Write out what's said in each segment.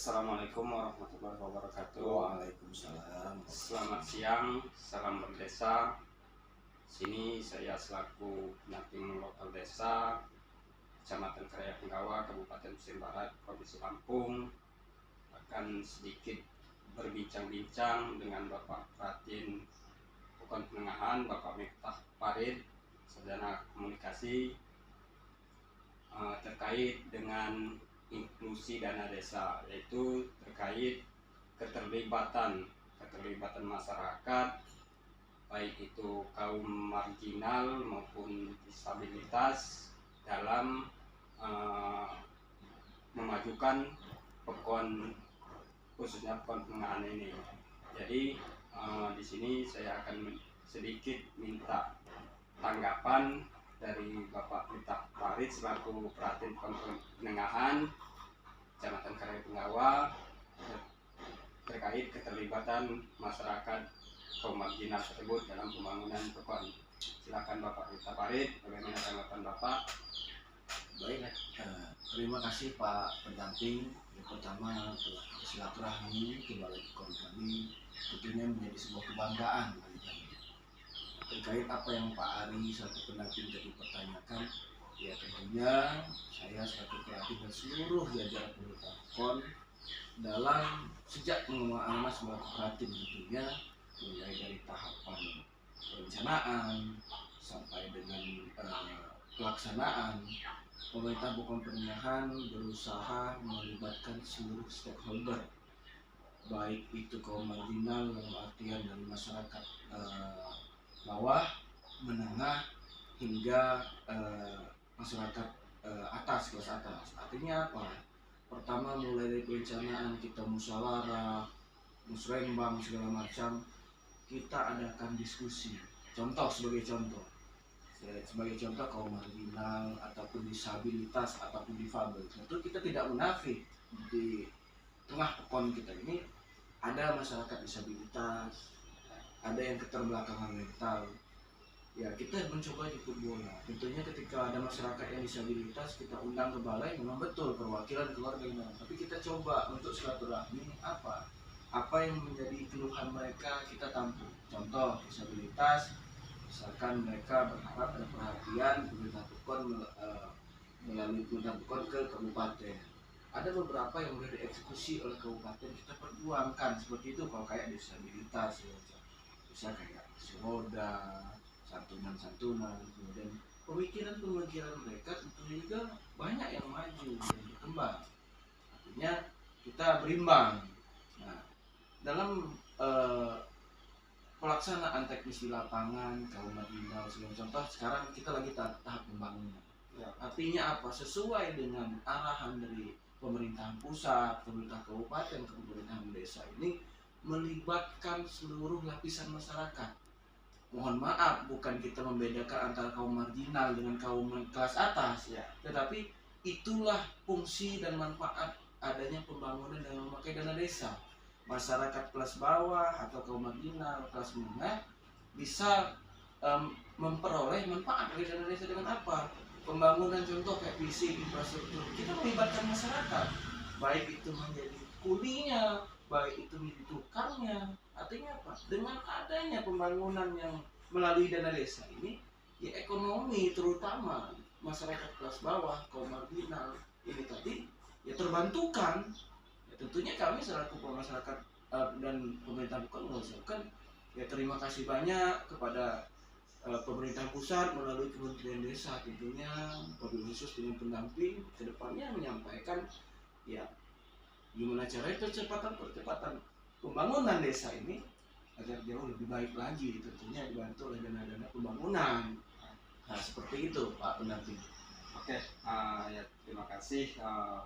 Assalamualaikum warahmatullahi wabarakatuh. Waalaikumsalam. Selamat siang, salam berdesa. Sini saya selaku pendamping lokal desa Kecamatan Karaya Penggawa, Kabupaten Pesisir Barat, Provinsi Lampung, akan sedikit berbincang-bincang dengan Bapak Pratin Pokon Penengahan, Bapak Miftah Farid, Sarjana Komunikasi, terkait dengan inklusi dana desa, yaitu terkait keterlibatan masyarakat, baik itu kaum marginal maupun disabilitas dalam memajukan pokon, khususnya pokon penenggahan ini. Jadi di sini saya akan sedikit minta tanggapan dari Bapak Miftah Farid selaku Pratin Penengahan Kecamatan Karaya Penggawa terkait keterlibatan masyarakat kaum marginal tersebut dalam pembangunan pokon. Silakan Bapak Miftah Farid, bagaimana tanggapan Bapak? Baik, terima kasih Pak pendamping. Yang pertama telah bersilaturahmi kembali ke kami, tentunya menjadi sebuah kebanggaan bagi kami. Terkait apa yang Pak Ari selaku pendamping tadi pertanyakan, ya tentunya saya selaku pelatih dan seluruh jajaran pemerintah PON dalam sejak mengamanah sebagai pelatih tentunya mulai dari tahapan perencanaan sampai dengan pelaksanaan, pemerintah Pokon Penengahan berusaha melibatkan seluruh stakeholder, baik itu kaum marginal dalam artian dari masyarakat bawah, menengah, hingga masyarakat atas, kelas atas. Artinya apa? Pertama mulai dari perencanaan kita musyawarah, musrembang segala macam, kita adakan diskusi. Sebagai contoh kaum marginal ataupun disabilitas ataupun difabel, tentu kita tidak munafik di tengah pokon kita ini ada masyarakat disabilitas, ada yang keterbelakangan mental. Ya kita mencoba jemput bola. Tentunya ketika ada masyarakat yang disabilitas kita undang ke balai, memang betul perwakilan keluarga ini. Tapi kita coba untuk silaturahmi apa yang menjadi keluhan mereka kita tampung. Contoh disabilitas, misalkan mereka berharap ada perhatian pemerintah Pokon melalui pemerintah Pokon ke kabupaten. Ada beberapa yang sudah dieksekusi oleh kabupaten, kita perjuangkan seperti itu. Kalau kayak disabilitas ya, bisa kayak roda, santunan, kemudian pemikiran mereka tentunya juga banyak yang maju dan berkembang. Artinya kita berimbang. Nah, dalam pelaksanaan teknis di lapangan, kaum marginal segala contoh, sekarang kita lagi tahap pembangunan. Ya, artinya apa? Sesuai dengan arahan dari pemerintahan pusat, pemerintah kabupaten, pemerintahan desa ini melibatkan seluruh lapisan masyarakat. Mohon maaf, bukan kita membedakan antara kaum marginal dengan kaum kelas atas, ya. Tetapi itulah fungsi dan manfaat adanya pembangunan dengan memakai dana desa. Masyarakat kelas bawah atau kaum marginal, kelas menengah bisa memperoleh manfaat dari dana desa dengan apa? Pembangunan contoh kayak fisik, infrastruktur. Kita melibatkan masyarakat, baik itu menjadi kulinya, baik itu menjadi tukarnya. Artinya apa? Dengan adanya pembangunan yang melalui dana desa ini, ya ekonomi terutama masyarakat kelas bawah, kaum marginal ini tadi ya terbantukan. Ya, tentunya kami selaku masyarakat dan pemerintah Pokon mengucapkan ya terima kasih banyak kepada pemerintah pusat melalui Kementerian Desa, tentunya wabil khusus dengan pendamping kedepannya menyampaikan ya gimana caranya percepatan pembangunan desa ini agar jauh lebih baik lagi, tentunya dibantu oleh dana-dana pembangunan. Nah seperti itu Pak pendamping. Oke, ya terima kasih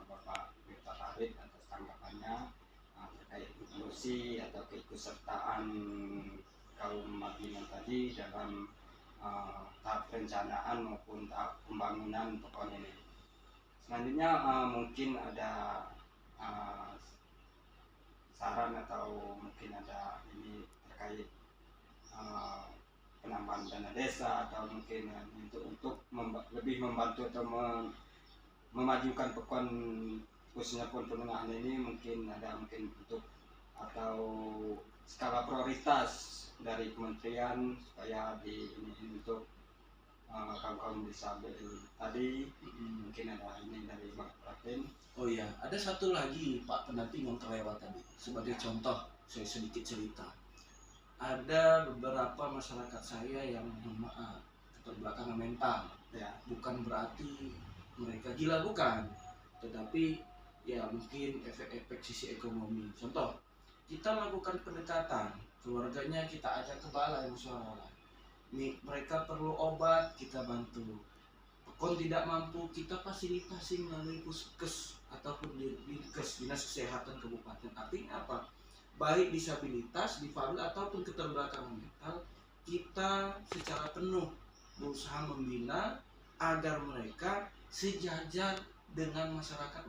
Bapak Miftah Farid atas tanggapannya terkait inklusi atau keikutsertaan kaum marginal tadi dalam tahap perencanaan maupun tahap pembangunan pokon ini. Selanjutnya mungkin ada saran atau mungkin ada ini terkait penambahan dana desa atau mungkin untuk lebih membantu atau memajukan pokon khususnya pon penengah ini mungkin untuk atau skala prioritas dari kementerian supaya ini untuk kaum disabel ini tadi mungkin ada ini dari Pak Pratin. Oh iya, ada satu lagi Pak pendamping yang terlewat tadi. Sebagai contoh, saya sedikit cerita. Ada beberapa masyarakat saya yang mohon maaf keterbelakangan mental. Ya, Bukan berarti mereka gila, bukan. Tetapi ya mungkin efek-efek sisi ekonomi. Contoh, kita lakukan pendekatan, keluarganya kita ajak ke balai musyawarah. Mereka perlu obat, kita bantu. Kalau tidak mampu, kita fasilitasi melalui puskes ataupun dinkes, dinas kesehatan kabupaten. Artinya apa? Baik disabilitas, difabel ataupun keterbelakangan mental, kita secara penuh berusaha membina agar mereka sejajar dengan masyarakat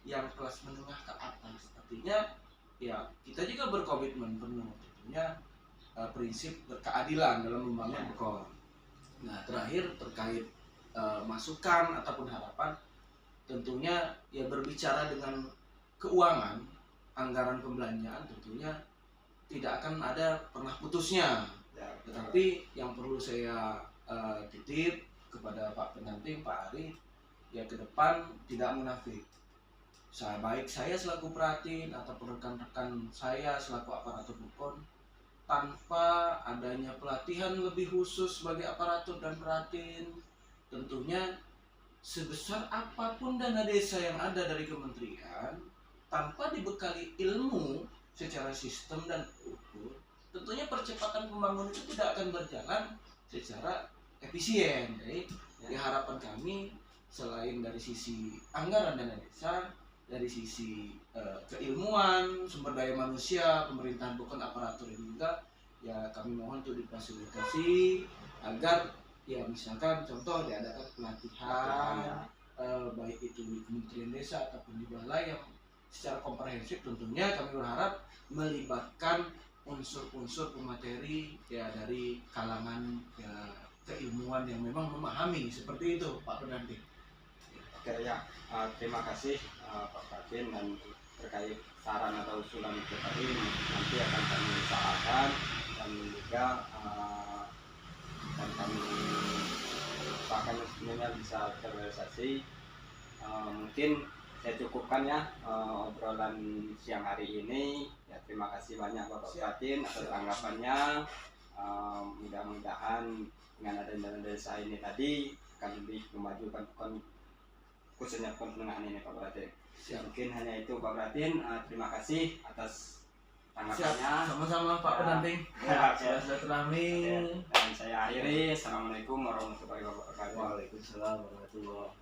yang kelas menengah ke atas. Artinya ya kita juga berkomitmen penuh tentunya prinsip berkeadilan dalam membangun KOR. Nah, terakhir terkait masukan ataupun harapan, tentunya ya berbicara dengan keuangan, anggaran pembelanjaan tentunya tidak akan ada pernah putusnya. ya, Tetapi yang perlu saya titip kepada Pak pendamping Pak Ari, ya ke depan tidak munafik. Baik saya selaku Pratin ataupun rekan-rekan saya selaku aparatur Bukon, tanpa adanya pelatihan lebih khusus bagi aparatur dan Pratin, tentunya sebesar apapun dana desa yang ada dari kementerian, tanpa dibekali ilmu secara sistem dan ukur, tentunya percepatan pembangunan itu tidak akan berjalan secara efisien. Jadi harapan kami selain dari sisi anggaran dana desa, dari sisi keilmuan, sumber daya manusia, pemerintahan bukan aparatur ini juga, ya kami mohon untuk difasilitasi agar ya misalkan contoh diadakan pelatihan baik itu di Kementerian Desa ataupun di balai yang secara komprehensif. Tentunya kami berharap melibatkan unsur-unsur pemateri ya dari kalangan ya, keilmuan yang memang memahami seperti itu Pak pendamping. Oke ya, terima kasih Pak Pratin, dan terkait saran atau usulan itu tadi nanti akan kami usahakan dan juga kami usahakan sebenarnya bisa terrealisasi. Mungkin saya cukupkan ya obrolan siang hari ini. Ya, terima kasih banyak Bapak Pratin atas tanggapannya. Mudah-mudahan dengan adanya dana desa ini tadi akan lebih memajukan khususnya penengah ini Pak Pratin. Mungkin hanya itu Pak Pratin. Terima kasih atas tanggapannya. Sama-sama Pak pendamping. Ya, Sudah terami. dan saya akhiri. Assalamualaikum warahmatullahi wabarakatuh. Waalaikumsalam warahmatullahi wabarakatuh.